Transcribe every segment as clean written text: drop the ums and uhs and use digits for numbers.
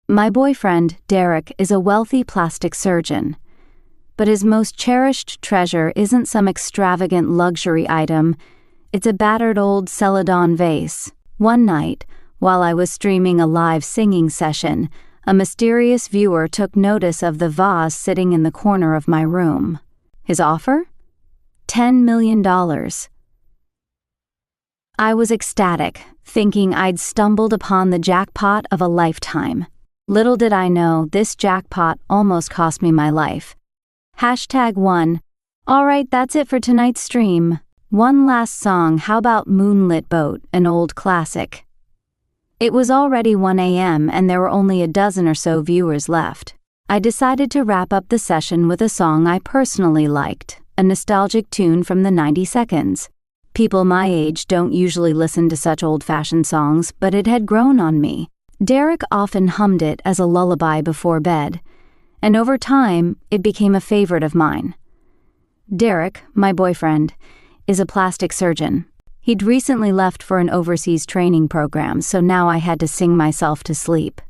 My boyfriend, Derek, is a wealthy plastic surgeon. But his most cherished treasure isn't some extravagant luxury item, it's a battered old celadon vase. One night, while I was streaming a live singing session, a mysterious viewer took notice of the vase sitting in the corner of my room. His offer? $10 million. I was ecstatic, thinking I'd stumbled upon the jackpot of a lifetime. Little did I know, this jackpot almost cost me my life. #1. Alright, that's it for tonight's stream. One last song, how about Moonlit Boat, an old classic? It was already 1 a.m. and there were only a dozen or so viewers left. I decided to wrap up the session with a song I personally liked, a nostalgic tune from the 90 seconds. People my age don't usually listen to such old-fashioned songs, but it had grown on me. Derek often hummed it as a lullaby before bed, and over time, it became a favorite of mine. Derek, my boyfriend, is a plastic surgeon. He'd recently left for an overseas training program, so now I had to sing myself to sleep.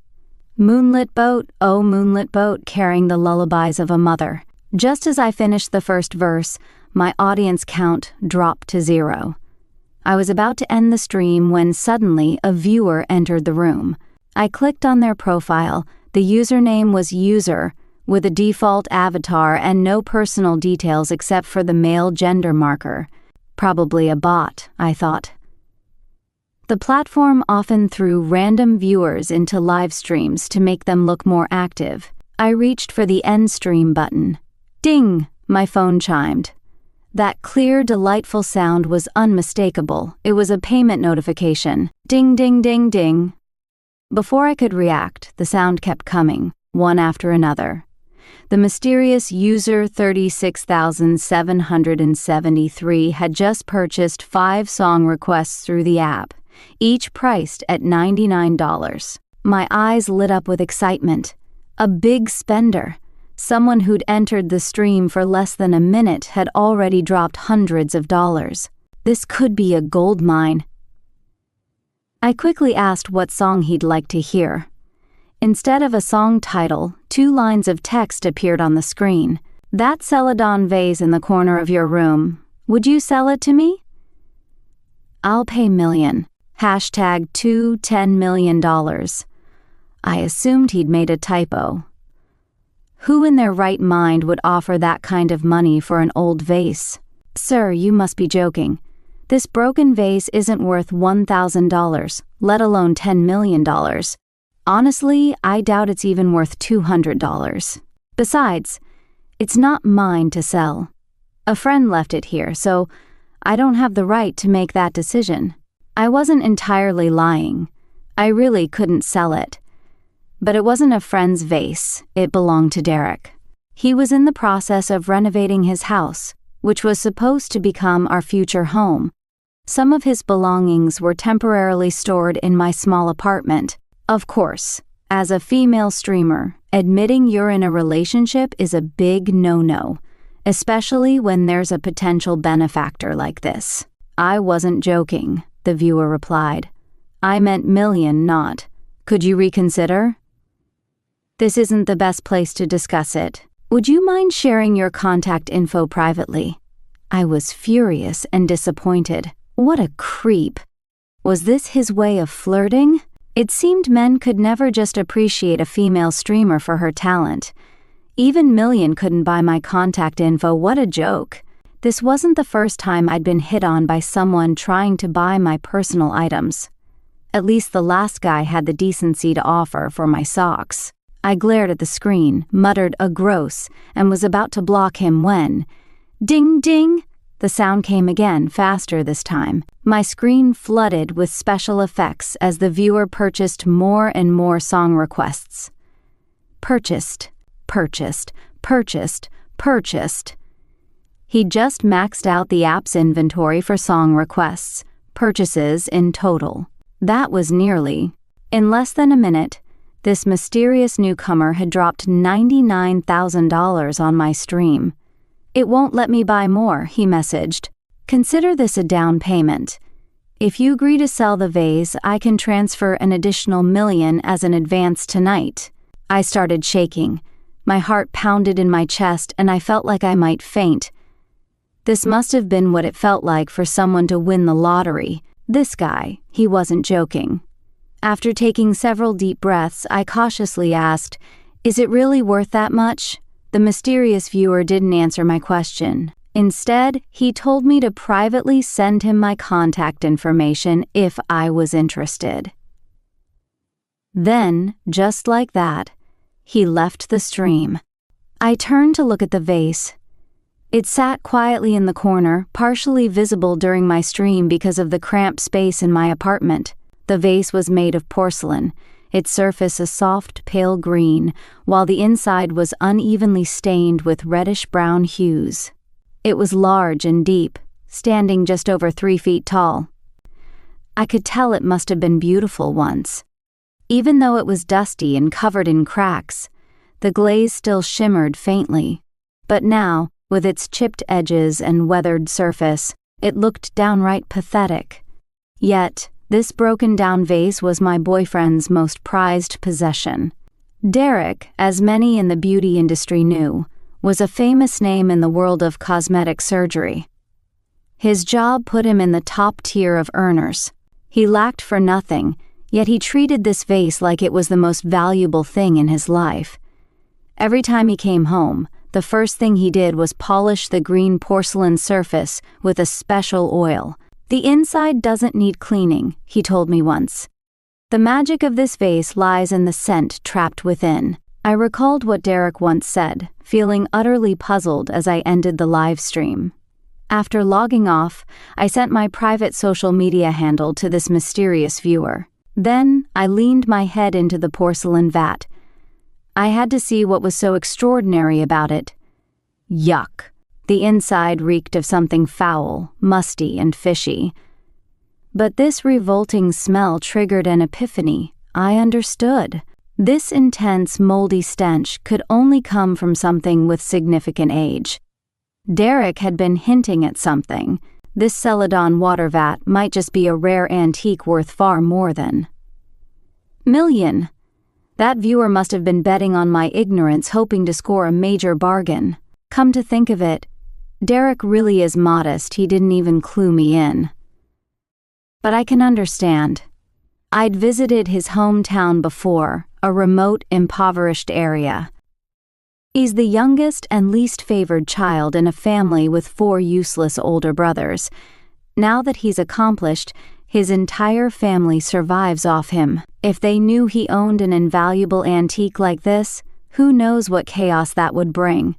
Moonlit boat, oh moonlit boat, carrying the lullabies of a mother. Just as I finished the first verse, my audience count dropped to 0. I was about to end the stream when suddenly a viewer entered the room. I clicked on their profile. The username was user, with a default avatar and no personal details except for the male gender marker. Probably a bot, I thought. The platform often threw random viewers into live streams to make them look more active. I reached for the end stream button. Ding! My phone chimed. That clear, delightful sound was unmistakable. It was a payment notification. Ding, ding, ding, ding. Before I could react, the sound kept coming, one after another. The mysterious user 36,773 had just purchased 5 song requests through the app, each priced at $99. My eyes lit up with excitement. A big spender. Someone who'd entered the stream for less than a minute had already dropped hundreds of dollars. This could be a gold mine. I quickly asked what song he'd like to hear. Instead of a song title, 2 lines of text appeared on the screen. That celadon vase in the corner of your room. Would you sell it to me? I'll pay million. #2 $10 million. I assumed he'd made a typo. Who in their right mind would offer that kind of money for an old vase? Sir, you must be joking. This broken vase isn't worth $1,000, let alone $10 million. Honestly, I doubt it's even worth $200. Besides, it's not mine to sell. A friend left it here, so I don't have the right to make that decision. I wasn't entirely lying. I really couldn't sell it. But it wasn't a friend's vase, it belonged to Derek. He was in the process of renovating his house, which was supposed to become our future home. Some of his belongings were temporarily stored in my small apartment. Of course, as a female streamer, admitting you're in a relationship is a big no-no, especially when there's a potential benefactor like this. I wasn't joking, the viewer replied. I meant million, not. Could you reconsider? This isn't the best place to discuss it. Would you mind sharing your contact info privately? I was furious and disappointed. What a creep. Was this his way of flirting? It seemed men could never just appreciate a female streamer for her talent. Even million couldn't buy my contact info. What a joke. This wasn't the first time I'd been hit on by someone trying to buy my personal items. At least the last guy had the decency to offer for my socks. I glared at the screen, muttered a gross, and was about to block him when, ding ding, the sound came again, faster this time. My screen flooded with special effects as the viewer purchased more and more song requests. Purchased, purchased, purchased, purchased. He just maxed out the app's inventory for song requests, purchases in total. That was nearly. In less than a minute, this mysterious newcomer had dropped $99,000 on my stream. It won't let me buy more, he messaged. Consider this a down payment. "If you agree to sell the vase, I can transfer an additional $1 million as an advance tonight." I started shaking. My heart pounded in my chest and I felt like I might faint. This must have been what it felt like for someone to win the lottery. This guy, he wasn't joking. After taking several deep breaths, I cautiously asked, "Is it really worth that much?" The mysterious viewer didn't answer my question. Instead, he told me to privately send him my contact information if I was interested. Then, just like that, he left the stream. I turned to look at the vase. It sat quietly in the corner, partially visible during my stream because of the cramped space in my apartment. The vase was made of porcelain, its surface a soft, pale green, while the inside was unevenly stained with reddish-brown hues. It was large and deep, standing just over 3 feet tall. I could tell it must have been beautiful once. Even though it was dusty and covered in cracks, the glaze still shimmered faintly. But now, with its chipped edges and weathered surface, it looked downright pathetic. Yet, this broken-down vase was my boyfriend's most prized possession. Derek, as many in the beauty industry knew, was a famous name in the world of cosmetic surgery. His job put him in the top tier of earners. He lacked for nothing, yet he treated this vase like it was the most valuable thing in his life. Every time he came home, the first thing he did was polish the green porcelain surface with a special oil. "The inside doesn't need cleaning," he told me once. "The magic of this vase lies in the scent trapped within." I recalled what Derek once said, feeling utterly puzzled as I ended the live stream. After logging off, I sent my private social media handle to this mysterious viewer. Then I leaned my head into the porcelain vat. I had to see what was so extraordinary about it. Yuck! The inside reeked of something foul, musty, and fishy. But this revolting smell triggered an epiphany. I understood. This intense, moldy stench could only come from something with significant age. Derek had been hinting at something. This celadon water vat might just be a rare antique worth far more than $1 million. That viewer must have been betting on my ignorance, hoping to score a major bargain. Come to think of it, Derek really is modest. He didn't even clue me in. But I can understand. I'd visited his hometown before, a remote, impoverished area. He's the youngest and least favored child in a family with 4 useless older brothers. Now that he's accomplished, his entire family survives off him. If they knew he owned an invaluable antique like this, who knows what chaos that would bring.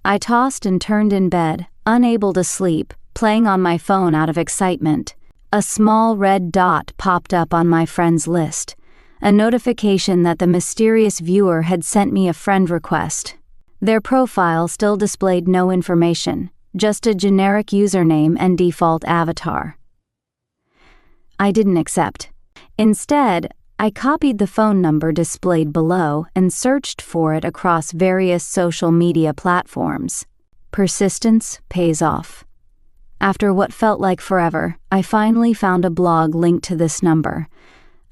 I tossed and turned in bed, unable to sleep, playing on my phone out of excitement. A small red dot popped up on my friends list, a notification that the mysterious viewer had sent me a friend request. Their profile still displayed no information, just a generic username and default avatar. I didn't accept. Instead, I copied the phone number displayed below and searched for it across various social media platforms. Persistence pays off. After what felt like forever, I finally found a blog linked to this number.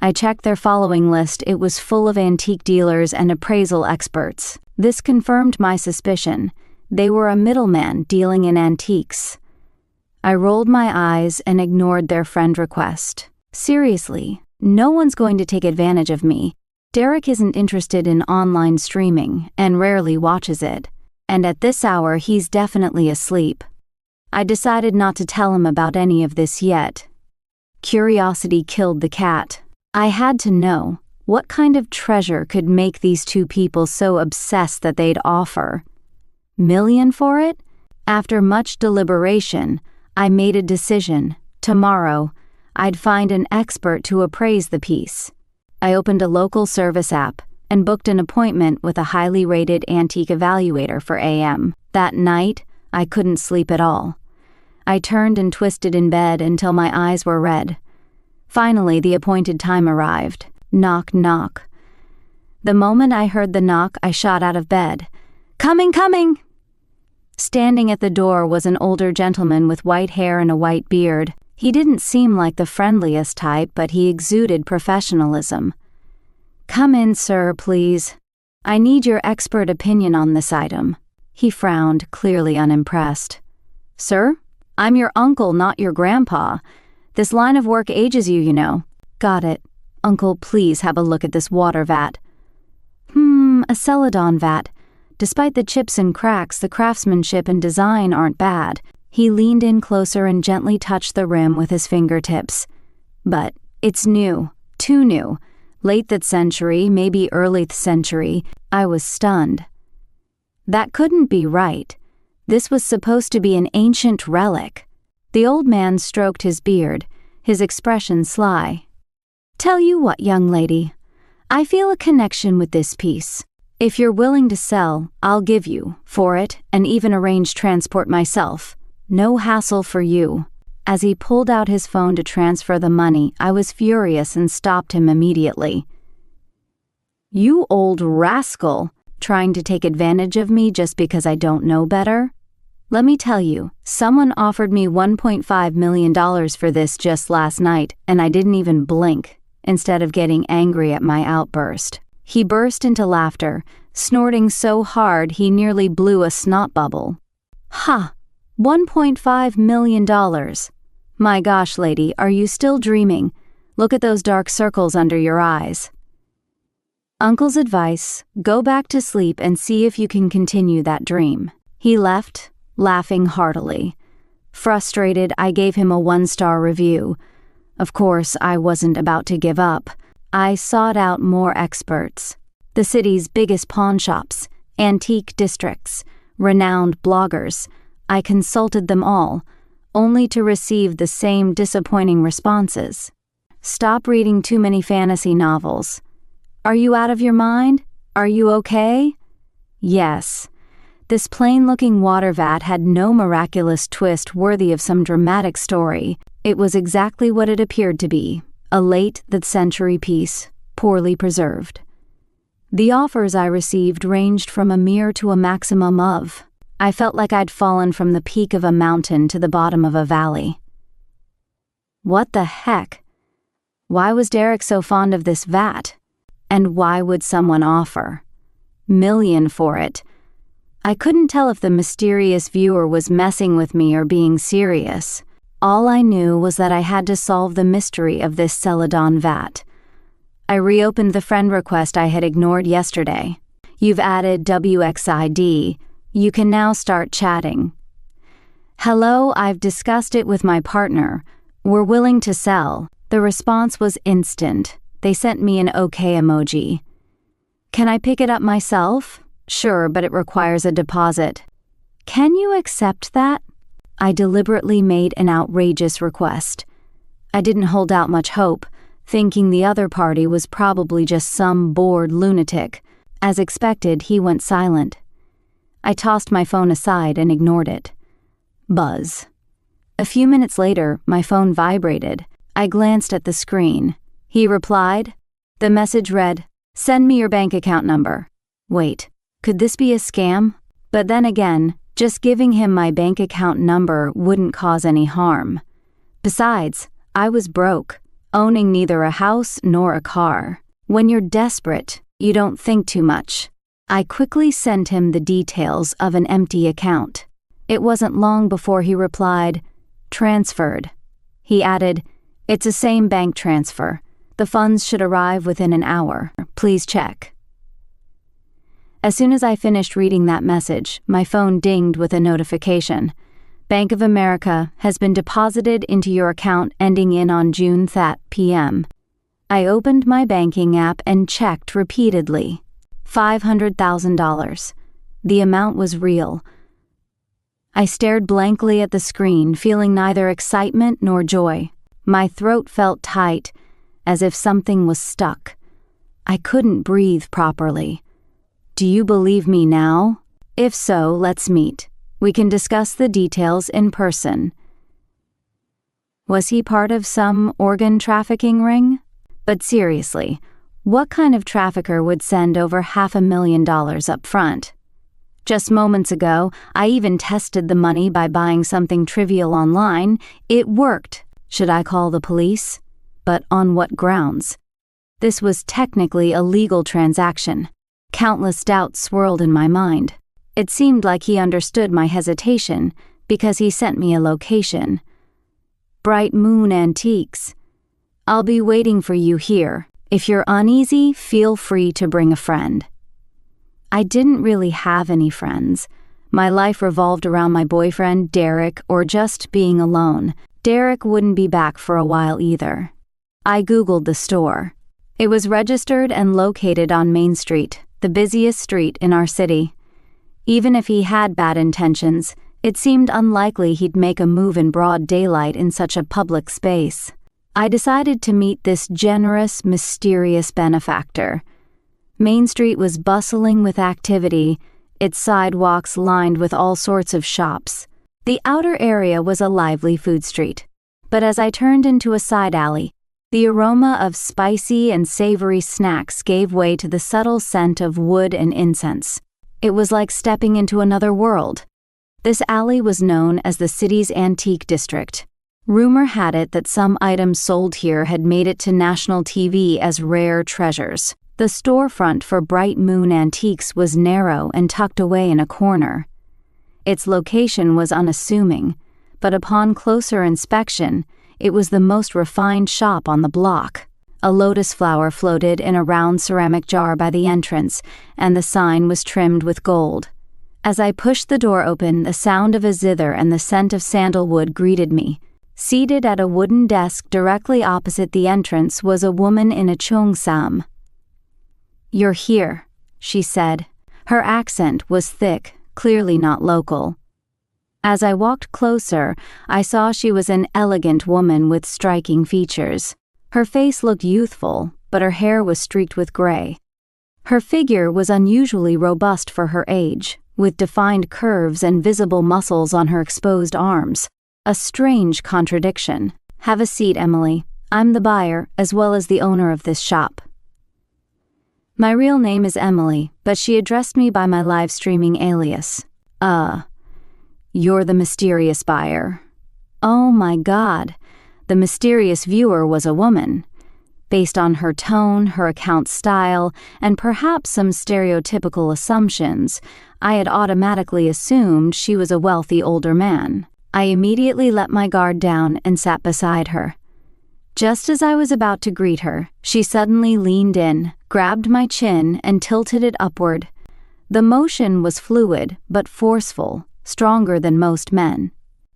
I checked their following list. It was full of antique dealers and appraisal experts. This confirmed my suspicion. They were a middleman dealing in antiques. I rolled my eyes and ignored their friend request. Seriously, no one's going to take advantage of me. Derek isn't interested in online streaming and rarely watches it. And at this hour, he's definitely asleep. I decided not to tell him about any of this yet. Curiosity killed the cat. I had to know what kind of treasure could make these two people so obsessed that they'd offer $1 million for it? After much deliberation, I made a decision. Tomorrow, I'd find an expert to appraise the piece. I opened a local service app and booked an appointment with a highly rated antique evaluator for AM. That night, I couldn't sleep at all. I turned and twisted in bed until my eyes were red. Finally, the appointed time arrived. Knock, knock. The moment I heard the knock, I shot out of bed. "Coming, coming!" Standing at the door was an older gentleman with white hair and a white beard. He didn't seem like the friendliest type, but he exuded professionalism. "Come in, sir, please. I need your expert opinion on this item." He frowned, clearly unimpressed. "Sir, I'm your uncle, not your grandpa. This line of work ages you, you know." "Got it. Uncle, please have a look at this water vat." A celadon vat. Despite the chips and cracks, the craftsmanship and design aren't bad." He leaned in closer and gently touched the rim with his fingertips. "But it's new. Too new. Late that century, maybe early-th century." I was stunned. That couldn't be right. This was supposed to be an ancient relic. The old man stroked his beard, his expression sly. "Tell you what, young lady, I feel a connection with this piece. If you're willing to sell, I'll give you for it and even arrange transport myself. No hassle for you." As he pulled out his phone to transfer the money, I was furious and stopped him immediately. "You old rascal, trying to take advantage of me just because I don't know better? Let me tell you, someone offered me $1.5 million for this just last night, and I didn't even blink." Instead of getting angry at my outburst, he burst into laughter, snorting so hard he nearly blew a snot bubble. "Ha! $1.5 million. My gosh, lady, are you still dreaming? Look at those dark circles under your eyes." Uncle's advice: go back to sleep and see if you can continue that dream. He left, laughing heartily. Frustrated, I gave him a 1-star review. Of course, I wasn't about to give up. I sought out more experts. The city's biggest pawn shops, antique districts, renowned bloggers. I consulted them all, only to receive the same disappointing responses. "Stop reading too many fantasy novels. Are you out of your mind? Are you okay?" Yes. This plain-looking water vat had no miraculous twist worthy of some dramatic story. It was exactly what it appeared to be, a late-that-century piece, poorly preserved. The offers I received ranged from a mere to a maximum of. I felt like I'd fallen from the peak of a mountain to the bottom of a valley. What the heck? Why was Derek so fond of this vat? And why would someone offer $1 million for it? I couldn't tell if the mysterious viewer was messing with me or being serious. All I knew was that I had to solve the mystery of this celadon vat. I reopened the friend request I had ignored yesterday. "You've added WXID. You can now start chatting." "Hello, I've discussed it with my partner. We're willing to sell." The response was instant. They sent me an OK emoji. "Can I pick it up myself?" "Sure, but it requires a deposit." "Can you accept that?" I deliberately made an outrageous request. I didn't hold out much hope, thinking the other party was probably just some bored lunatic. As expected, he went silent. I tossed my phone aside and ignored it. Buzz. A few minutes later, my phone vibrated. I glanced at the screen. He replied. The message read, "Send me your bank account number." Wait, could this be a scam? But then again, just giving him my bank account number wouldn't cause any harm. Besides, I was broke, owning neither a house nor a car. When you're desperate, you don't think too much. I quickly sent him the details of an empty account. It wasn't long before he replied, "Transferred." He added, "It's a same bank transfer. The funds should arrive within an hour. Please check." As soon as I finished reading that message, my phone dinged with a notification. Bank of America has been deposited into your account ending in on June 30 p.m. I opened my banking app and checked repeatedly. $500,000. The amount was real. I stared blankly at the screen, feeling neither excitement nor joy. My throat felt tight, as if something was stuck. I couldn't breathe properly. Do you believe me now? If so, let's meet. We can discuss the details in person. Was he part of some organ trafficking ring? But seriously, what kind of trafficker would send over $500,000 up front? Just moments ago, I even tested the money by buying something trivial online. It worked. Should I call the police? But on what grounds? This was technically a legal transaction. Countless doubts swirled in my mind. It seemed like he understood my hesitation because he sent me a location. Bright Moon Antiques. I'll be waiting for you here. If you're uneasy, feel free to bring a friend. I didn't really have any friends. My life revolved around my boyfriend, Derek, or just being alone. Derek wouldn't be back for a while either. I Googled the store. It was registered and located on Main Street, the busiest street in our city. Even if he had bad intentions, it seemed unlikely he'd make a move in broad daylight in such a public space. I decided to meet this generous, mysterious benefactor. Main Street was bustling with activity, its sidewalks lined with all sorts of shops. The outer area was a lively food street, but as I turned into a side alley, the aroma of spicy and savory snacks gave way to the subtle scent of wood and incense. It was like stepping into another world. This alley was known as the city's antique district. Rumor had it that some items sold here had made it to national TV as rare treasures. The storefront for Bright Moon Antiques was narrow and tucked away in a corner. Its location was unassuming, but upon closer inspection, it was the most refined shop on the block. A lotus flower floated in a round ceramic jar by the entrance, and the sign was trimmed with gold. As I pushed the door open, the sound of a zither and the scent of sandalwood greeted me. Seated at a wooden desk directly opposite the entrance was a woman in a cheongsam. "You're here," she said. Her accent was thick, clearly not local. As I walked closer, I saw she was an elegant woman with striking features. Her face looked youthful, but her hair was streaked with gray. Her figure was unusually robust for her age, with defined curves and visible muscles on her exposed arms. A strange contradiction. "Have a seat, Emily. I'm the buyer, as well as the owner of this shop." My real name is Emily, but she addressed me by my live streaming alias. You're the mysterious buyer." Oh my God. The mysterious viewer was a woman. Based on her tone, her account style, and perhaps some stereotypical assumptions, I had automatically assumed she was a wealthy older man. I immediately let my guard down and sat beside her. Just as I was about to greet her, she suddenly leaned in, grabbed my chin, and tilted it upward. The motion was fluid, but forceful, stronger than most men.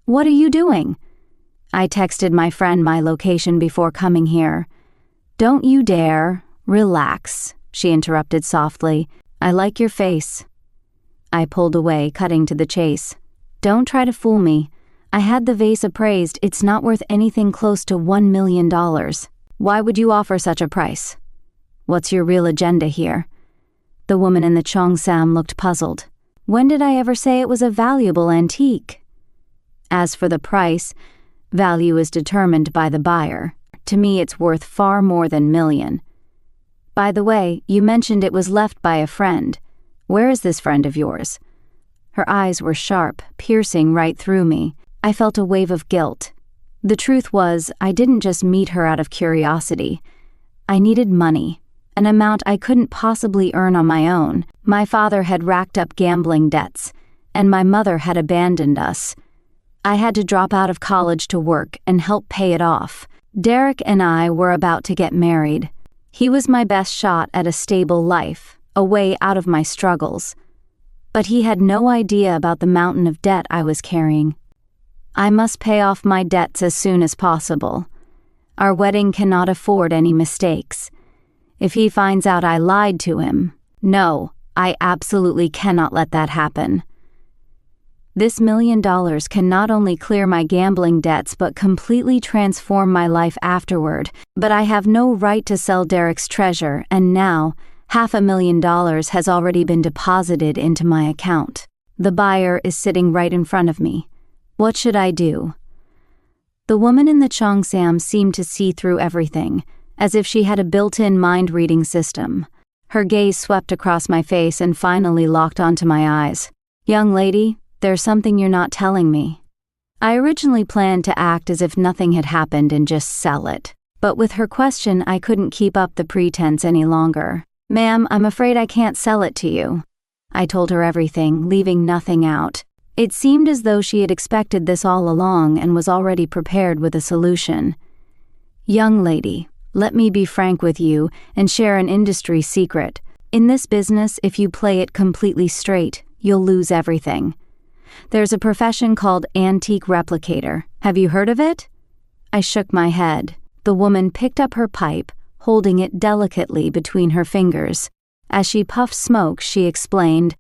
"What are you doing?" I texted my friend my location before coming here. "Don't you dare. Relax," she interrupted softly. "I like your face." I pulled away, cutting to the chase. "Don't try to fool me. I had the vase appraised. It's not worth anything close to $1 million. Why would you offer such a price? What's your real agenda here?" The woman in the cheongsam looked puzzled. When did I ever say it was a valuable antique? As for the price, value is determined by the buyer. To me, it's worth far more than million. By the way, you mentioned it was left by a friend. Where is this friend of yours? Her eyes were sharp, piercing right through me. I felt a wave of guilt. The truth was, I didn't just meet her out of curiosity. I needed money, an amount I couldn't possibly earn on my own. My father had racked up gambling debts, and my mother had abandoned us. I had to drop out of college to work and help pay it off. Derek and I were about to get married. He was my best shot at a stable life, a way out of my struggles. But he had no idea about the mountain of debt I was carrying. I must pay off my debts as soon as possible. Our wedding cannot afford any mistakes. If he finds out I lied to him, no, I absolutely cannot let that happen. This $1 million can not only clear my gambling debts but completely transform my life afterward. But I have no right to sell Derek's treasure, and now $500,000 has already been deposited into my account. The buyer is sitting right in front of me. What should I do? The woman in the cheongsam seemed to see through everything, as if she had a built-in mind-reading system. Her gaze swept across my face and finally locked onto my eyes. "Young lady, there's something you're not telling me." I originally planned to act as if nothing had happened and just sell it. But with her question, I couldn't keep up the pretense any longer. "Ma'am, I'm afraid I can't sell it to you." I told her everything, leaving nothing out. It seemed as though she had expected this all along and was already prepared with a solution. "Young lady, let me be frank with you and share an industry secret. In this business, if you play it completely straight, you'll lose everything. There's a profession called antique replicator. Have you heard of it?" I shook my head. The woman picked up her pipe, holding it delicately between her fingers. As she puffed smoke, she explained,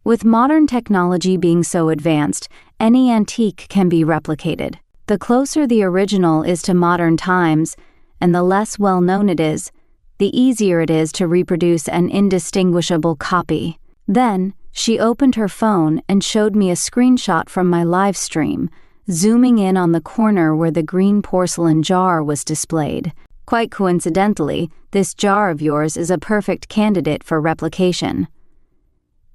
"With modern technology being so advanced, any antique can be replicated. The closer the original is to modern times, and the less well-known it is, the easier it is to reproduce an indistinguishable copy." Then, she opened her phone and showed me a screenshot from my live stream, zooming in on the corner where the green porcelain jar was displayed. "Quite coincidentally, this jar of yours is a perfect candidate for replication."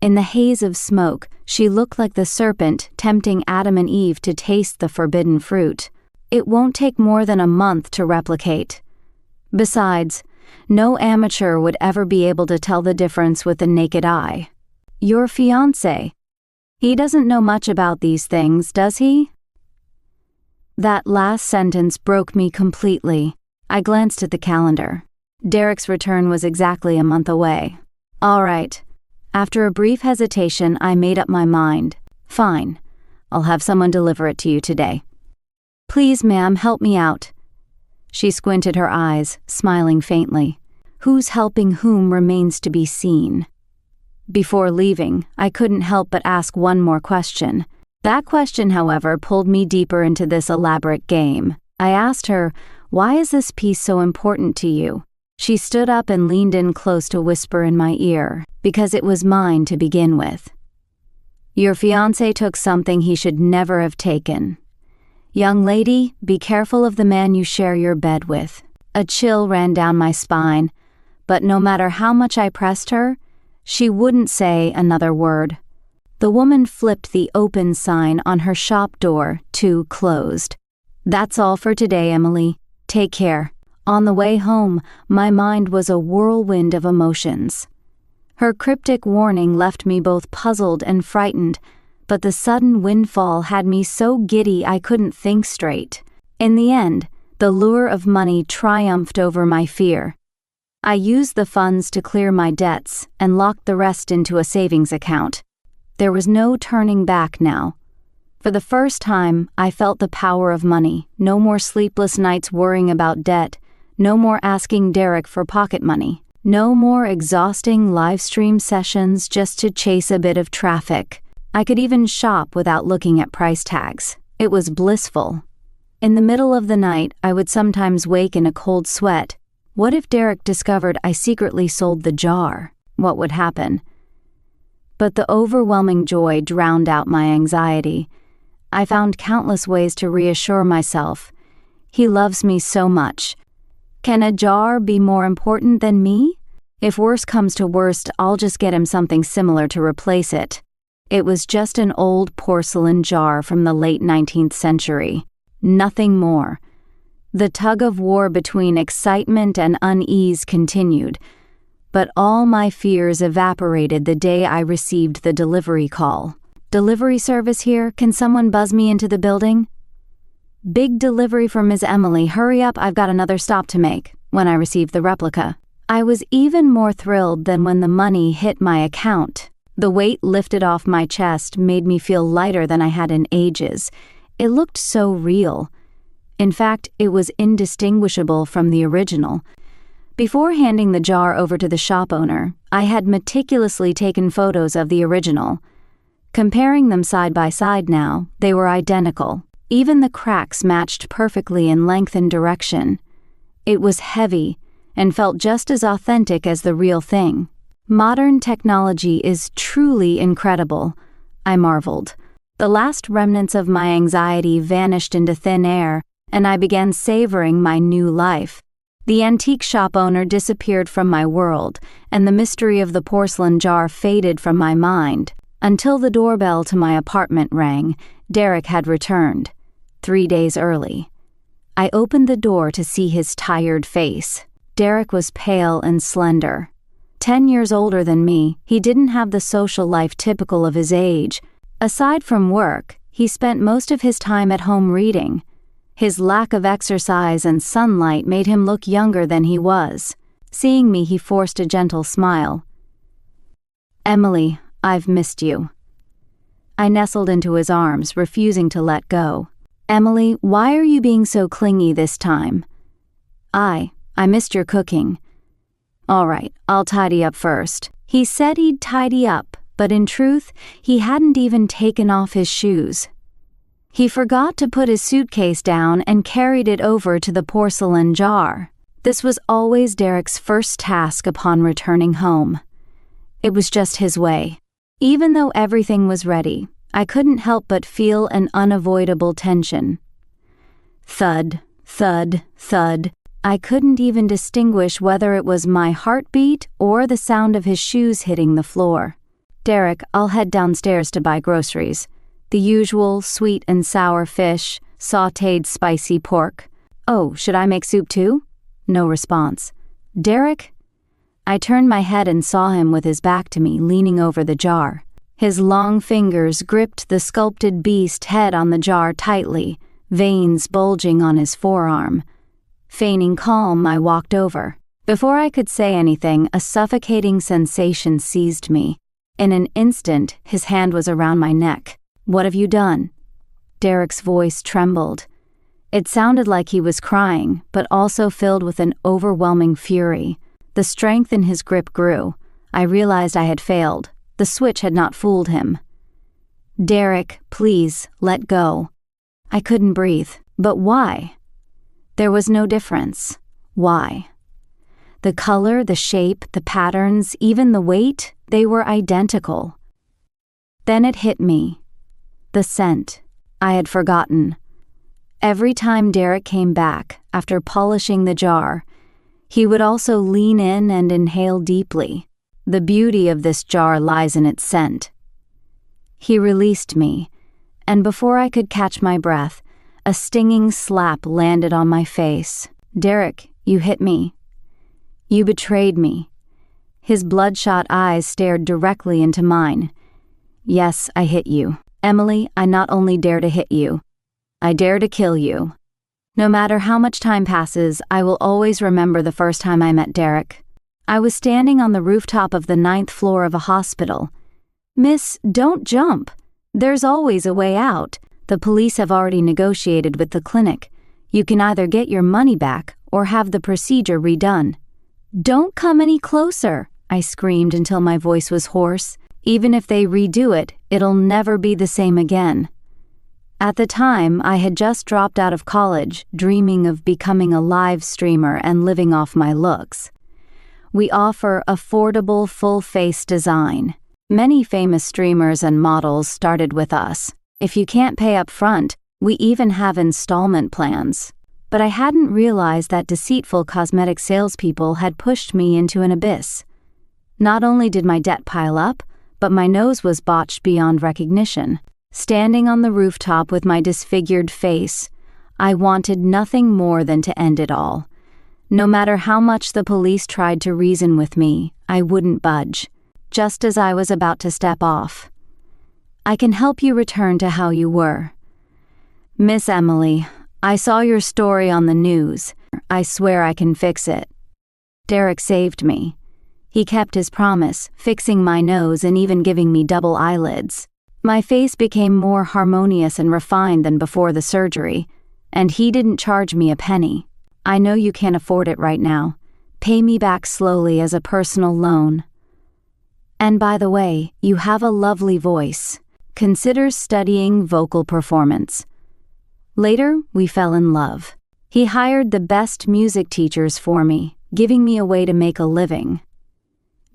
In the haze of smoke, she looked like the serpent tempting Adam and Eve to taste the forbidden fruit. "It won't take more than a month to replicate. Besides, no amateur would ever be able to tell the difference with the naked eye." "Your fiancé? He doesn't know much about these things, does he?" That last sentence broke me completely. I glanced at the calendar. Derek's return was exactly a month away. All right. After a brief hesitation, I made up my mind. Fine. I'll have someone deliver it to you today. "Please, ma'am, help me out." She squinted her eyes, smiling faintly. Who's helping whom remains to be seen. Before leaving, I couldn't help but ask one more question. That question, however, pulled me deeper into this elaborate game. I asked her, "Why is this piece so important to you?" She stood up and leaned in close to whisper in my ear, "Because it was mine to begin with. Your fiancé took something he should never have taken. Young lady, be careful of the man you share your bed with." A chill ran down my spine, but no matter how much I pressed her, she wouldn't say another word. The woman flipped the open sign on her shop door to closed. "That's all for today, Emily. Take care." On the way home, my mind was a whirlwind of emotions. Her cryptic warning left me both puzzled and frightened, but the sudden windfall had me so giddy I couldn't think straight. In the end, the lure of money triumphed over my fear. I used the funds to clear my debts and locked the rest into a savings account. There was no turning back now. For the first time, I felt the power of money. No more sleepless nights worrying about debt. No more asking Derek for pocket money. No more exhausting live stream sessions just to chase a bit of traffic. I could even shop without looking at price tags. It was blissful. In the middle of the night, I would sometimes wake in a cold sweat. What if Derek discovered I secretly sold the jar? What would happen? But the overwhelming joy drowned out my anxiety. I found countless ways to reassure myself. He loves me so much. Can a jar be more important than me? If worse comes to worst, I'll just get him something similar to replace it. It was just an old porcelain jar from the late 19th century. Nothing more. The tug-of-war between excitement and unease continued, but all my fears evaporated the day I received the delivery call. "Delivery service here, can someone buzz me into the building?" "Big delivery for Ms. Emily, hurry up, I've got another stop to make," when I received the replica. I was even more thrilled than when the money hit my account. The weight lifted off my chest made me feel lighter than I had in ages. It looked so real. In fact, it was indistinguishable from the original. Before handing the jar over to the shop owner, I had meticulously taken photos of the original. Comparing them side by side now, they were identical. Even the cracks matched perfectly in length and direction. It was heavy and felt just as authentic as the real thing. Modern technology is truly incredible, I marveled. The last remnants of my anxiety vanished into thin air, and I began savoring my new life. The antique shop owner disappeared from my world, and the mystery of the porcelain jar faded from my mind. Until the doorbell to my apartment rang, Derek had returned. 3 days early. I opened the door to see his tired face. Derek was pale and slender. 10 years older than me, he didn't have the social life typical of his age. Aside from work, he spent most of his time at home reading. His lack of exercise and sunlight made him look younger than he was. Seeing me, he forced a gentle smile. "Emily, I've missed you." I nestled into his arms, refusing to let go. "Emily, why are you being so clingy this time?" I missed your cooking." "All right, I'll tidy up first." He said he'd tidy up, but in truth, he hadn't even taken off his shoes. He forgot to put his suitcase down and carried it over to the porcelain jar. This was always Derek's first task upon returning home. It was just his way. Even though everything was ready, I couldn't help but feel an unavoidable tension. Thud, thud, thud. I couldn't even distinguish whether it was my heartbeat or the sound of his shoes hitting the floor. "Derek, I'll head downstairs to buy groceries. The usual sweet and sour fish, sautéed spicy pork. Oh, should I make soup too?" No response. "Derek?" I turned my head and saw him with his back to me, leaning over the jar. His long fingers gripped the sculpted beast head on the jar tightly, veins bulging on his forearm. Feigning calm, I walked over. Before I could say anything, a suffocating sensation seized me. In an instant, his hand was around my neck. "What have you done?" Derek's voice trembled. It sounded like he was crying, but also filled with an overwhelming fury. The strength in his grip grew. I realized I had failed. The switch had not fooled him. "Derek, please, let go." I couldn't breathe. But why? There was no difference. Why? The color, the shape, the patterns, even the weight, they were identical. Then it hit me. The scent. I had forgotten. Every time Derek came back, after polishing the jar, he would also lean in and inhale deeply. The beauty of this jar lies in its scent. He released me, and before I could catch my breath, a stinging slap landed on my face. "Derek, you hit me. You betrayed me." His bloodshot eyes stared directly into mine. "Yes, I hit you. Emily, I not only dare to hit you, I dare to kill you. No matter how much time passes, I will always remember the first time I met Derek. I was standing on the rooftop of the 9th floor of a hospital. "Miss, don't jump. There's always a way out. The police have already negotiated with the clinic. You can either get your money back or have the procedure redone." "Don't come any closer," I screamed until my voice was hoarse. "Even if they redo it, it'll never be the same again." At the time, I had just dropped out of college, dreaming of becoming a live streamer and living off my looks. We offer affordable full-face design. Many famous streamers and models started with us. If you can't pay up front, we even have installment plans. But I hadn't realized that deceitful cosmetic salespeople had pushed me into an abyss. Not only did my debt pile up, but my nose was botched beyond recognition. Standing on the rooftop with my disfigured face, I wanted nothing more than to end it all. No matter how much the police tried to reason with me, I wouldn't budge. Just as I was about to step off, "I can help you return to how you were. Miss Emily, I saw your story on the news. I swear I can fix it." Derek saved me. He kept his promise, fixing my nose and even giving me double eyelids. My face became more harmonious and refined than before the surgery, and he didn't charge me a penny. "I know you can't afford it right now. Pay me back slowly as a personal loan. And by the way, you have a lovely voice. Consider studying vocal performance." Later, we fell in love. He hired the best music teachers for me, giving me a way to make a living.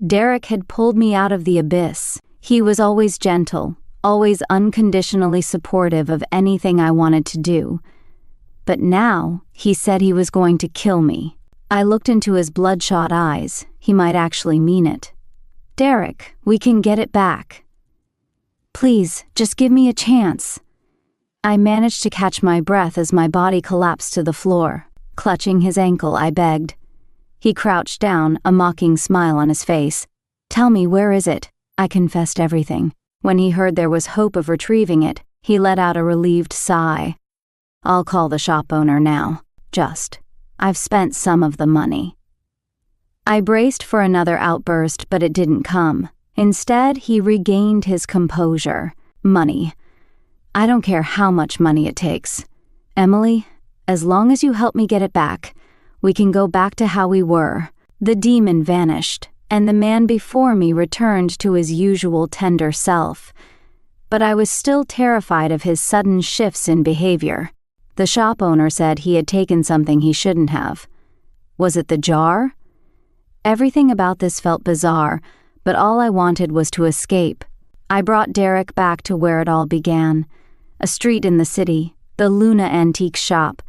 Derek had pulled me out of the abyss. He was always gentle, always unconditionally supportive of anything I wanted to do. But now, he said he was going to kill me. I looked into his bloodshot eyes. He might actually mean it. "Derek, we can get it back. Please, just give me a chance." I managed to catch my breath as my body collapsed to the floor. Clutching his ankle, I begged. He crouched down, a mocking smile on his face. "Tell me, where is it?" I confessed everything. When he heard there was hope of retrieving it, he let out a relieved sigh. "I'll call the shop owner now. I've spent some of the money." I braced for another outburst, but it didn't come. Instead, he regained his composure. "Money. I don't care how much money it takes. Emily, as long as you help me get it back, we can go back to how we were." The demon vanished, and the man before me returned to his usual tender self. But I was still terrified of his sudden shifts in behavior. The shop owner said he had taken something he shouldn't have. Was it the jar? Everything about this felt bizarre, but all I wanted was to escape. I brought Derek back to where it all began. A street in the city, the Luna antique shop.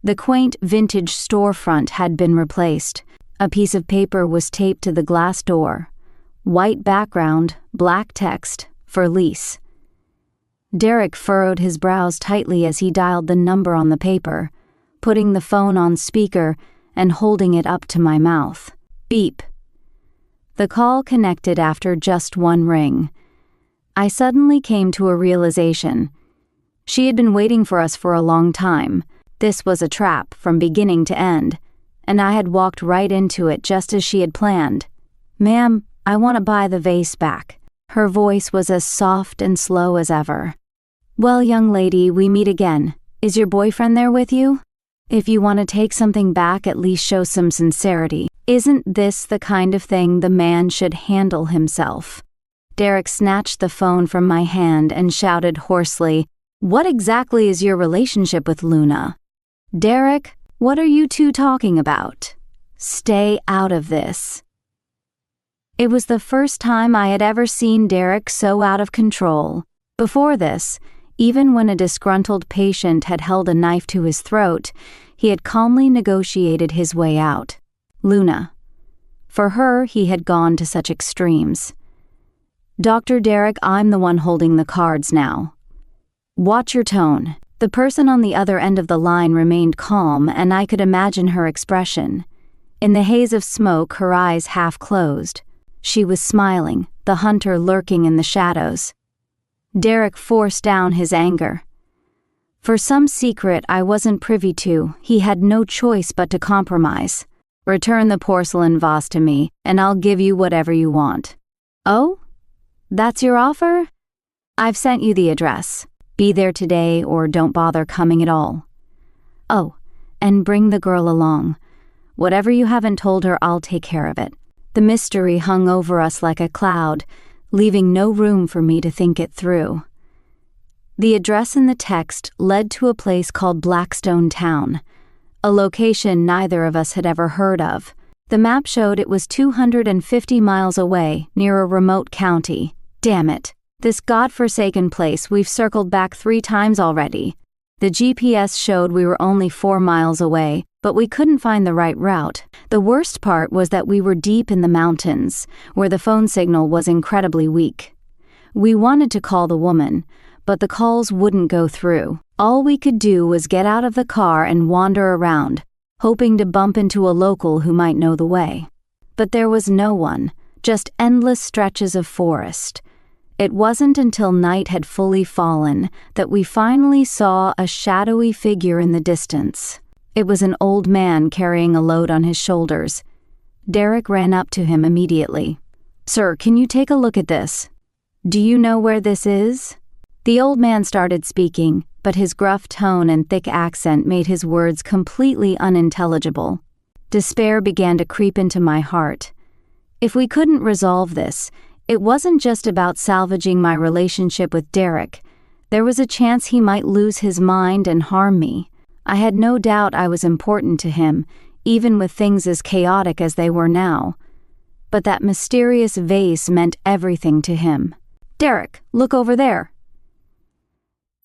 The quaint vintage storefront had been replaced. A piece of paper was taped to the glass door. White background, black text, "For lease." Derek furrowed his brows tightly as he dialed the number on the paper, putting the phone on speaker and holding it up to my mouth. Beep. The call connected after just one ring. I suddenly came to a realization. She had been waiting for us for a long time. This was a trap from beginning to end, and I had walked right into it just as she had planned. "Ma'am, I want to buy the vase back." Her voice was as soft and slow as ever. "Well, young lady, we meet again. Is your boyfriend there with you? If you want to take something back, at least show some sincerity. Isn't this the kind of thing the man should handle himself?" Derek snatched the phone from my hand and shouted hoarsely, "What exactly is your relationship with Luna?" "Derek, what are you two talking about? Stay out of this." It was the first time I had ever seen Derek so out of control. Before this, even when a disgruntled patient had held a knife to his throat, he had calmly negotiated his way out. Luna. For her, he had gone to such extremes. "Dr. Derek, I'm the one holding the cards now. Watch your tone." The person on the other end of the line remained calm, and I could imagine her expression. In the haze of smoke, her eyes half closed. She was smiling, the hunter lurking in the shadows. Derek forced down his anger. For some secret I wasn't privy to, he had no choice but to compromise. "Return the porcelain vase to me, and I'll give you whatever you want." "Oh? That's your offer? I've sent you the address. Be there today or don't bother coming at all. Oh, and bring the girl along. Whatever you haven't told her, I'll take care of it." The mystery hung over us like a cloud, leaving no room for me to think it through. The address in the text led to a place called Blackstone Town, a location neither of us had ever heard of. The map showed it was 250 miles away, near a remote county. Damn it. This godforsaken place we've circled back 3 times already. The GPS showed we were only 4 miles away, but we couldn't find the right route. The worst part was that we were deep in the mountains, where the phone signal was incredibly weak. We wanted to call the woman, but the calls wouldn't go through. All we could do was get out of the car and wander around, hoping to bump into a local who might know the way. But there was no one, just endless stretches of forest. It wasn't until night had fully fallen that we finally saw a shadowy figure in the distance. It was an old man carrying a load on his shoulders. Derek ran up to him immediately. "Sir, can you take a look at this? Do you know where this is?" The old man started speaking, but his gruff tone and thick accent made his words completely unintelligible. Despair began to creep into my heart. If we couldn't resolve this, it wasn't just about salvaging my relationship with Derek. There was a chance he might lose his mind and harm me. I had no doubt I was important to him, even with things as chaotic as they were now. But that mysterious vase meant everything to him. "Derek, look over there."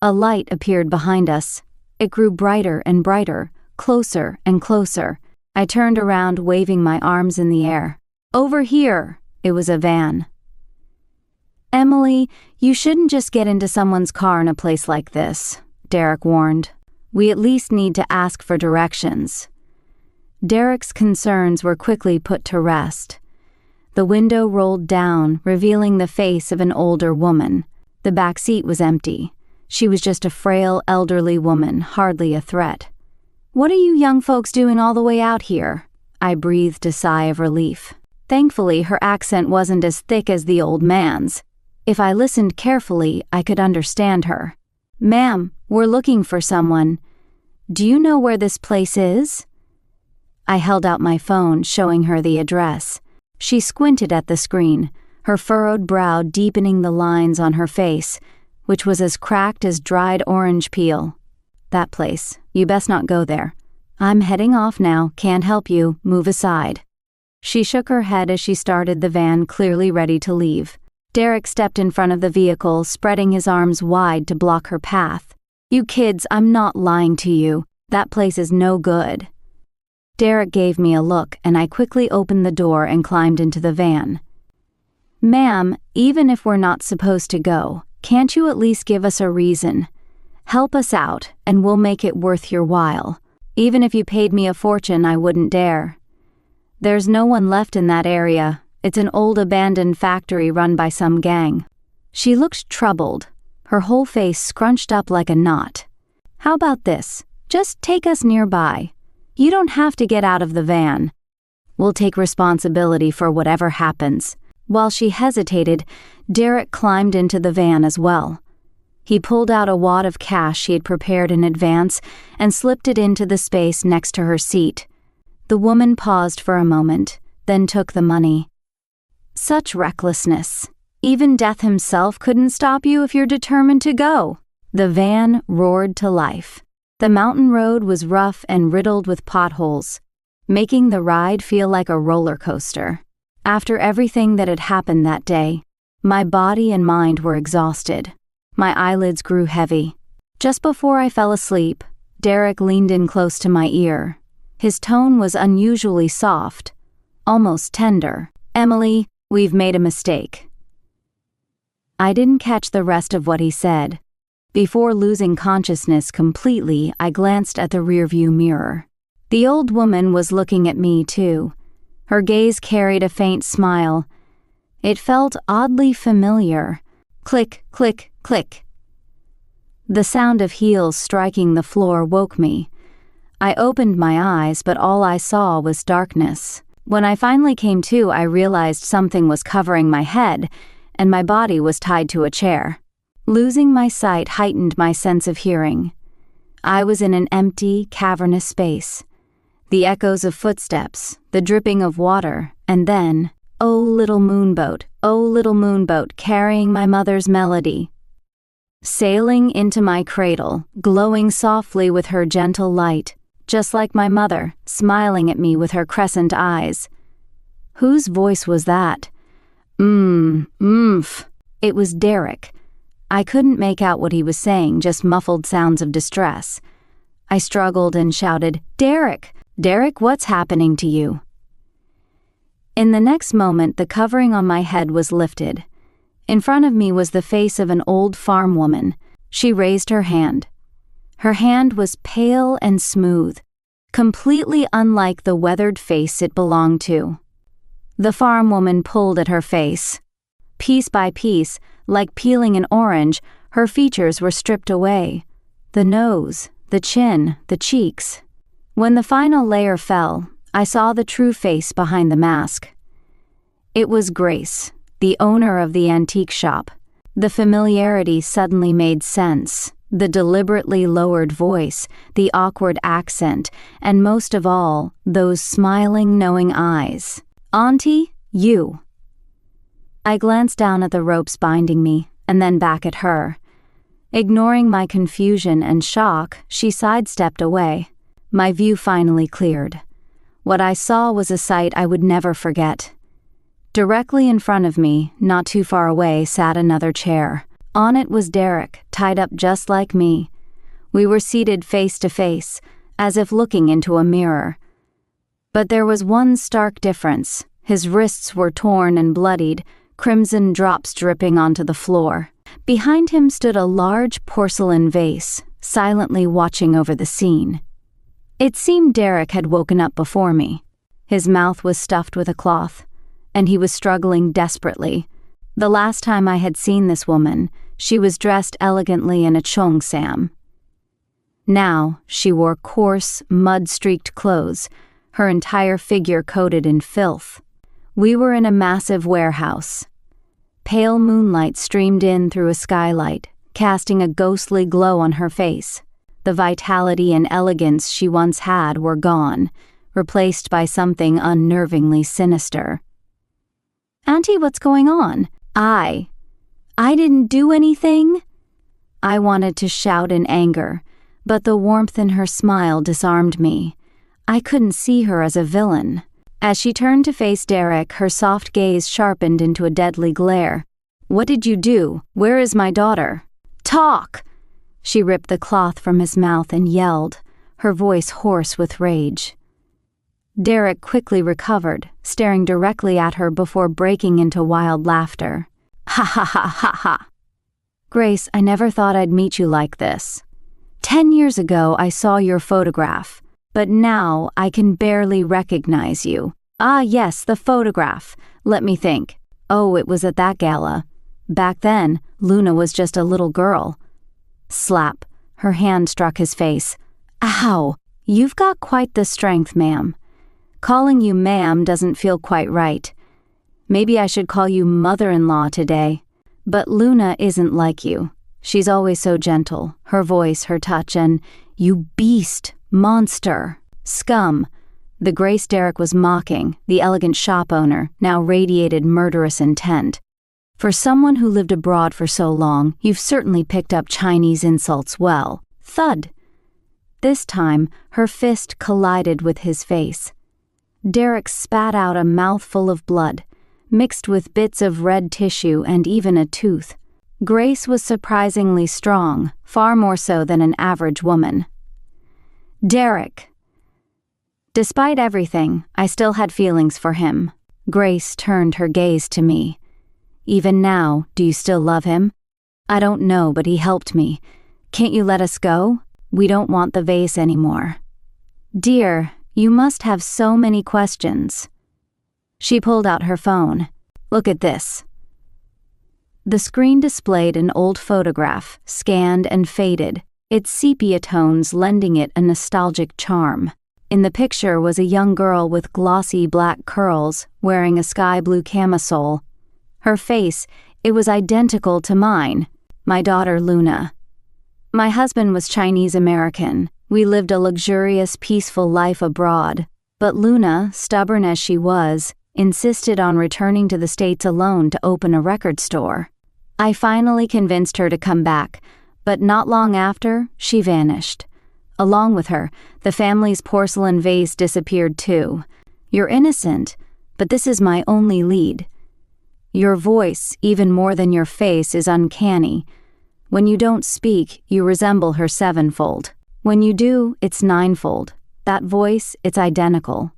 A light appeared behind us. It grew brighter and brighter, closer and closer. I turned around, waving my arms in the air. "Over here!" It was a van. "Emily, you shouldn't just get into someone's car in a place like this. Derek warned. "We at least need to ask for directions." Derek's concerns were quickly put to rest. The window rolled down, revealing the face of an older woman. The back seat was empty. She was just a frail, elderly woman, hardly a threat. "What are you young folks doing all the way out here?" I breathed a sigh of relief. Thankfully, her accent wasn't as thick as the old man's. If I listened carefully, I could understand her. "Ma'am, we're looking for someone. Do you know where this place is?" I held out my phone, showing her the address. She squinted at the screen, her furrowed brow deepening the lines on her face, which was as cracked as dried orange peel. "That place. You best not go there. I'm heading off now. Can't help you. Move aside." She shook her head as she started the van, clearly ready to leave. Derek stepped in front of the vehicle, spreading his arms wide to block her path. "You kids, I'm not lying to you. That place is no good." Derek gave me a look, and I quickly opened the door and climbed into the van. "Ma'am, even if we're not supposed to go, can't you at least give us a reason? Help us out, and we'll make it worth your while. Even if you paid me a fortune, I wouldn't dare. There's no one left in that area. It's an old abandoned factory run by some gang." She looked troubled, her whole face scrunched up like a knot. "How about this? Just take us nearby. You don't have to get out of the van. We'll take responsibility for whatever happens." While she hesitated, Derek climbed into the van as well. He pulled out a wad of cash he had prepared in advance and slipped it into the space next to her seat. The woman paused for a moment, then took the money. "Such recklessness. Even death himself couldn't stop you if you're determined to go." The van roared to life. The mountain road was rough and riddled with potholes, making the ride feel like a roller coaster. After everything that had happened that day, my body and mind were exhausted. My eyelids grew heavy. Just before I fell asleep, Derek leaned in close to my ear. His tone was unusually soft, almost tender. "Emily, we've made a mistake." I didn't catch the rest of what he said. Before losing consciousness completely, I glanced at the rearview mirror. The old woman was looking at me too. Her gaze carried a faint smile. It felt oddly familiar. Click, click, click. The sound of heels striking the floor woke me. I opened my eyes, but all I saw was darkness. When I finally came to, I realized something was covering my head, and my body was tied to a chair. Losing my sight heightened my sense of hearing. I was in an empty, cavernous space. The echoes of footsteps, the dripping of water, and then, "Oh little moonboat, oh little moonboat, carrying my mother's melody," sailing into my cradle, glowing softly with her gentle light, just like my mother, smiling at me with her crescent eyes. Whose voice was that? It was Derek. I couldn't make out what he was saying, just muffled sounds of distress. I struggled and shouted, "Derek! Derek, what's happening to you?" In the next moment, the covering on my head was lifted. In front of me was the face of an old farm woman. She raised her hand. Her hand was pale and smooth, completely unlike the weathered face it belonged to. The farm woman pulled at her face. Piece by piece, like peeling an orange, her features were stripped away. The nose, the chin, the cheeks. When the final layer fell, I saw the true face behind the mask. It was Grace, the owner of the antique shop. The familiarity suddenly made sense. The deliberately lowered voice, the awkward accent, and most of all, those smiling, knowing eyes. "Auntie, you." I glanced down at the ropes binding me, and then back at her. Ignoring my confusion and shock, she sidestepped away. My view finally cleared. What I saw was a sight I would never forget. Directly in front of me, not too far away, sat another chair. On it was Derek, tied up just like me. We were seated face to face, as if looking into a mirror. But there was one stark difference. His wrists were torn and bloodied, crimson drops dripping onto the floor. Behind him stood a large porcelain vase, silently watching over the scene. It seemed Derek had woken up before me. His mouth was stuffed with a cloth, and he was struggling desperately. The last time I had seen this woman, she was dressed elegantly in a cheongsam. Now, she wore coarse, mud-streaked clothes, her entire figure coated in filth. We were in a massive warehouse. Pale moonlight streamed in through a skylight, casting a ghostly glow on her face. The vitality and elegance she once had were gone, replaced by something unnervingly sinister. "Auntie, what's going on?" I didn't do anything?" I wanted to shout in anger, but the warmth in her smile disarmed me. I couldn't see her as a villain. As she turned to face Derek, her soft gaze sharpened into a deadly glare. "What did you do? Where is my daughter?" "Talk!" She ripped the cloth from his mouth and yelled, her voice hoarse with rage. Derek quickly recovered, staring directly at her before breaking into wild laughter. "Ha ha ha ha ha! Grace, I never thought I'd meet you like this. 10 years ago I saw your photograph, but now I can barely recognize you. Ah yes, the photograph. Let me think. Oh, it was at that gala. Back then, Luna was just a little girl." Slap. Her hand struck his face. "Ow! You've got quite the strength, ma'am. Calling you ma'am doesn't feel quite right. Maybe I should call you mother-in-law today. But Luna isn't like you. She's always so gentle, her voice, her touch, and you beast, monster, scum." The Grace Derek was mocking, the elegant shop owner, now radiated murderous intent. "For someone who lived abroad for so long, you've certainly picked up Chinese insults well." Thud. This time, her fist collided with his face. Derek spat out a mouthful of blood, mixed with bits of red tissue and even a tooth. Grace was surprisingly strong, far more so than an average woman. "Derek!" Despite everything, I still had feelings for him. Grace turned her gaze to me. "Even now, do you still love him?" "I don't know, but he helped me. Can't you let us go? We don't want the vase anymore." "Dear, you must have so many questions." She pulled out her phone. "Look at this." The screen displayed an old photograph, scanned and faded, its sepia tones lending it a nostalgic charm. In the picture was a young girl with glossy black curls, wearing a sky blue camisole. Her face, it was identical to mine, my daughter Luna. My husband was Chinese American. We lived a luxurious, peaceful life abroad, but Luna, stubborn as she was, insisted on returning to the States alone to open a record store. I finally convinced her to come back, but not long after, she vanished. Along with her, the family's porcelain vase disappeared too. You're innocent, but this is my only lead. Your voice, even more than your face, is uncanny. When you don't speak, you resemble her sevenfold. When you do, it's ninefold. That voice, it's identical.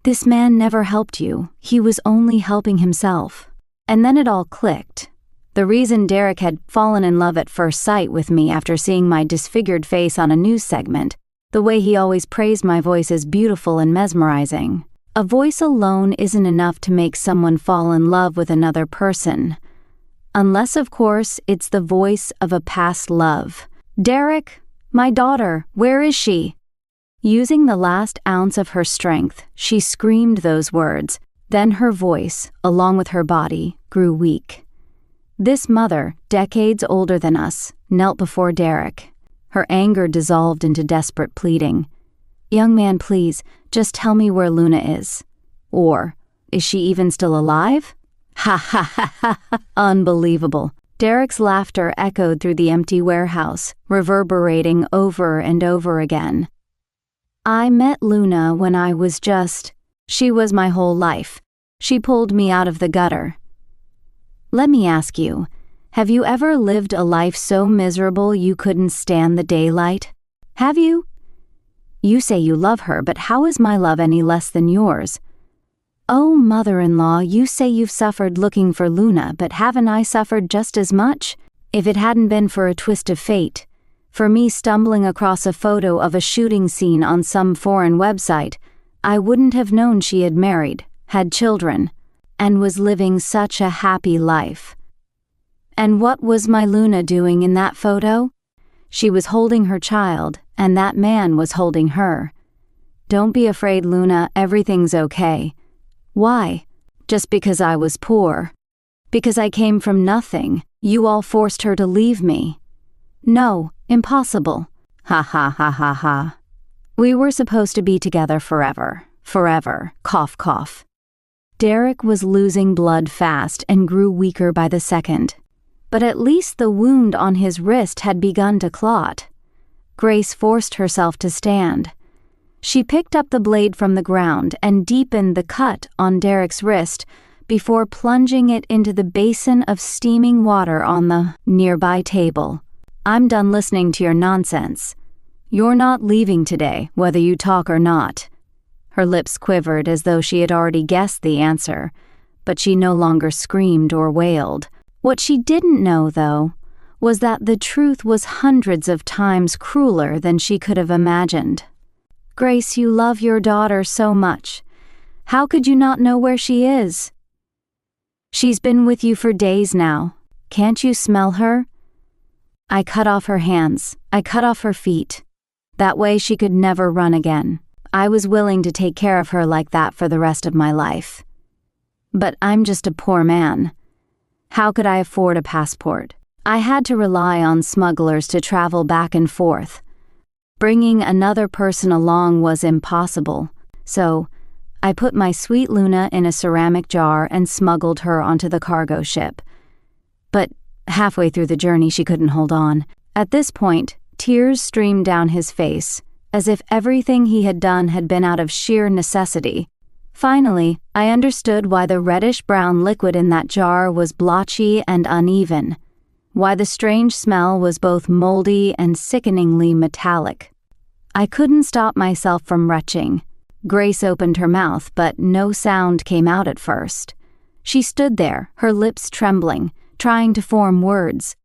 This man never helped you. He was only helping himself. And then it all clicked. The reason Derek had fallen in love at first sight with me after seeing my disfigured face on a news segment, the way he always praised my voice as beautiful and mesmerizing. A voice alone isn't enough to make someone fall in love with another person. Unless, of course, it's the voice of a past love. "Derek, my daughter, where is she?" Using the last ounce of her strength, she screamed those words. Then her voice, along with her body, grew weak. This mother, decades older than us, knelt before Derek. Her anger dissolved into desperate pleading. "Young man, please, just tell me where Luna is. Or, is she even still alive?" Ha ha ha ha ha. Unbelievable. Derek's laughter echoed through the empty warehouse, reverberating over and over again. I met Luna when I was she was my whole life. She pulled me out of the gutter. Let me ask you, have you ever lived a life so miserable you couldn't stand the daylight? Have you? You say you love her, but how is my love any less than yours? Oh, mother-in-law, you say you've suffered looking for Luna, but haven't I suffered just as much? If it hadn't been for a twist of fate, For me stumbling across a photo of a shooting scene on some foreign website, I wouldn't have known she had married, had children, and was living such a happy life. And what was my Luna doing in that photo? She was holding her child, and that man was holding her. Don't be afraid, Luna, everything's okay. Why? Just because I was poor. Because I came from nothing, you all forced her to leave me. No, impossible. Ha ha ha ha ha. We were supposed to be together forever. Forever. Cough cough. Derek was losing blood fast and grew weaker by the second. But at least the wound on his wrist had begun to clot. Grace forced herself to stand. She picked up the blade from the ground and deepened the cut on Derek's wrist before plunging it into the basin of steaming water on the nearby table. I'm done listening to your nonsense. You're not leaving today, whether you talk or not. Her lips quivered as though she had already guessed the answer, but she no longer screamed or wailed. What she didn't know, though, was that the truth was hundreds of times crueler than she could have imagined. Grace, you love your daughter so much. How could you not know where she is? She's been with you for days now. Can't you smell her? I cut off her hands. I cut off her feet. That way she could never run again. I was willing to take care of her like that for the rest of my life. But I'm just a poor man. How could I afford a passport? I had to rely on smugglers to travel back and forth. Bringing another person along was impossible, so I put my sweet Luna in a ceramic jar and smuggled her onto the cargo ship. But halfway through the journey she couldn't hold on. At this point, tears streamed down his face, as if everything he had done had been out of sheer necessity. Finally, I understood why the reddish-brown liquid in that jar was blotchy and uneven, why the strange smell was both moldy and sickeningly metallic. I couldn't stop myself from retching. Grace opened her mouth, but no sound came out at first. She stood there, her lips trembling, trying to form words.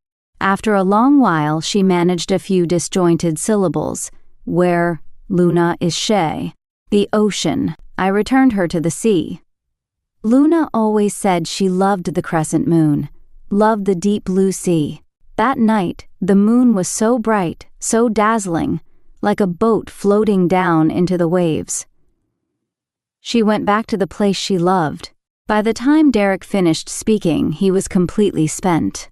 After a long while, she managed a few disjointed syllables. Where, Luna, is she? The ocean. I returned her to the sea. Luna always said she loved the crescent moon, loved the deep blue sea. That night, the moon was so bright, so dazzling, like a boat floating down into the waves. She went back to the place she loved. By the time Derek finished speaking, he was completely spent.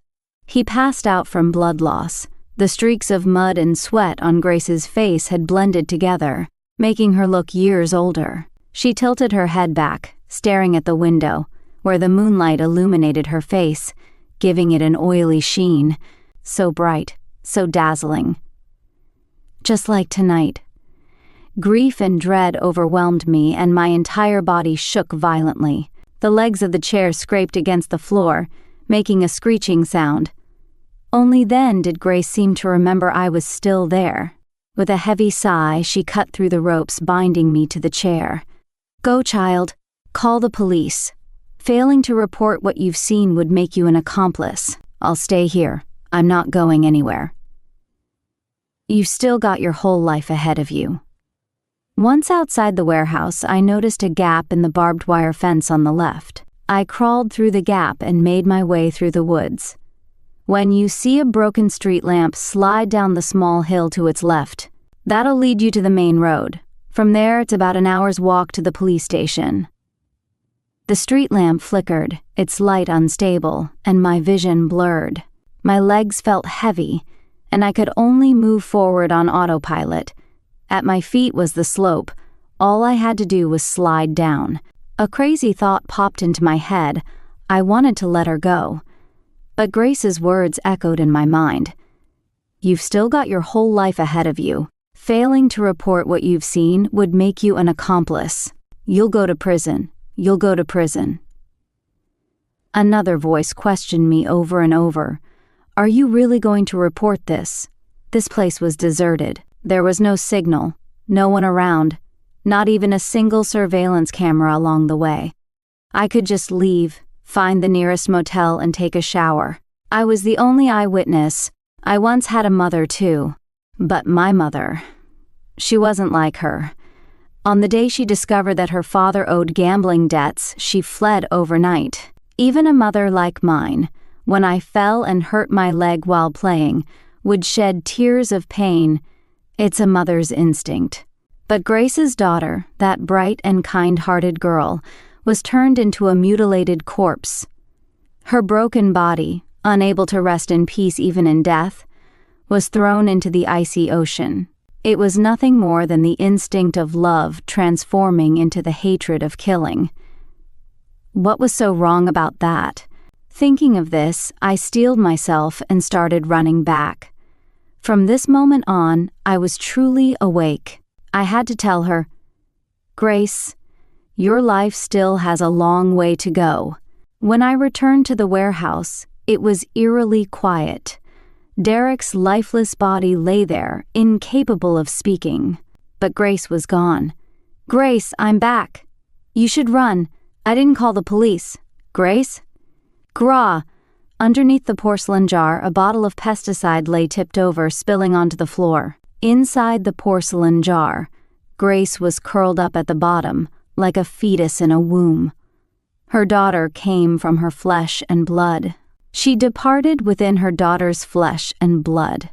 He passed out from blood loss. The streaks of mud and sweat on Grace's face had blended together, making her look years older. She tilted her head back, staring at the window, where the moonlight illuminated her face, giving it an oily sheen, so bright, so dazzling. Just like tonight. Grief and dread overwhelmed me, and my entire body shook violently. The legs of the chair scraped against the floor, making a screeching sound. Only then did Grace seem to remember I was still there. With a heavy sigh, she cut through the ropes binding me to the chair. Go, child. Call the police. Failing to report what you've seen would make you an accomplice. I'll stay here. I'm not going anywhere. You've still got your whole life ahead of you. Once outside the warehouse, I noticed a gap in the barbed wire fence on the left. I crawled through the gap and made my way through the woods. When you see a broken street lamp, slide down the small hill to its left. That'll lead you to the main road. From there, it's about an hour's walk to the police station. The street lamp flickered, its light unstable, and my vision blurred. My legs felt heavy, and I could only move forward on autopilot. At my feet was the slope. All I had to do was slide down. A crazy thought popped into my head. I wanted to let her go. But Grace's words echoed in my mind. You've still got your whole life ahead of you. Failing to report what you've seen would make you an accomplice. You'll go to prison. You'll go to prison. Another voice questioned me over and over. Are you really going to report this? This place was deserted. There was no signal, no one around, not even a single surveillance camera along the way. I could just leave, find the nearest motel and take a shower. I was the only eyewitness. I once had a mother too. But my mother, she wasn't like her. On the day she discovered that her father owed gambling debts, she fled overnight. Even a mother like mine, when I fell and hurt my leg while playing, would shed tears of pain. It's a mother's instinct. But Grace's daughter, that bright and kind-hearted girl, was turned into a mutilated corpse. Her broken body, unable to rest in peace even in death, was thrown into the icy ocean. It was nothing more than the instinct of love transforming into the hatred of killing. What was so wrong about that? Thinking of this, I steeled myself and started running back. From this moment on, I was truly awake. I had to tell her, "Grace, your life still has a long way to go." When I returned to the warehouse, it was eerily quiet. Derek's lifeless body lay there, incapable of speaking. But Grace was gone. "Grace, I'm back. You should run. I didn't call the police. Grace?" "Gra!" Underneath the porcelain jar, a bottle of pesticide lay tipped over, spilling onto the floor. Inside the porcelain jar, Grace was curled up at the bottom, like a fetus in a womb. Her daughter came from her flesh and blood. She departed within her daughter's flesh and blood.